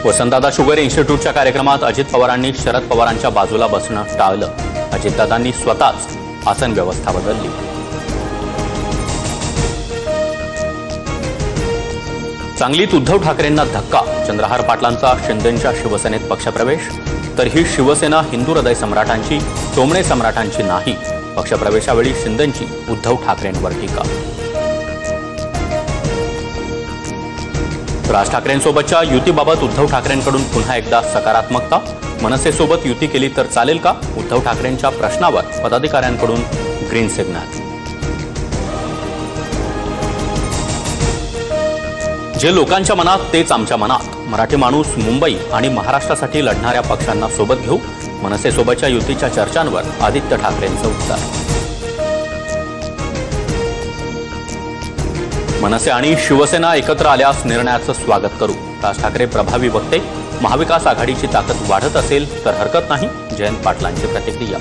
Vasantdada sugar इन्स्टिट्यूटच्या कार्यक्रमात अजित पवारांनी शरद पवारांच्या बाजूला बसणं टाळलं। अजितदादांनी स्वतःच आसन व्यवस्था बदलली। सांगलीत उद्धव ठाकरेंना धक्का। चंद्रहार पाटलांचा शिंदेंच्या शिवसेनेत पक्षप्रवेश। तर ही शिवसेना हिंदू हृदय सम्राटांची, टोमणे सम्राटांची नाही। पक्षप्रवेशावेळी शिंदेंची उद्धव ठाकरेंवर टीका। राज ठाकरेंसोबतच्या युतीबाबत उद्धव ठाकरेंकडून पुन्हा एकदा सकारात्मकता। मनसेसोबत युती केली तर चालेल का? उद्धव ठाकरेंच्या प्रश्नावर पदाधिकाऱ्यांकडून ग्रीन सिग्नल। जे लोकांच्या मनात तेच आमच्या मनात। मराठी माणूस मुंबई आणि महाराष्ट्रासाठी लढणाऱ्या पक्षांना सोबत घेऊ। मनसेसोबतच्या युतीच्या चर्चांवर आदित्य ठाकरेंचं उत्तर। मनसे आणि शिवसेना एकत्र आल्यास निर्णयाचं स्वागत करू। राज ठाकरे प्रभावी वक्ते। महाविकास आघाडीची ताकद वाढत असेल तर हरकत नाही। जयंत पाटलांची प्रतिक्रिया।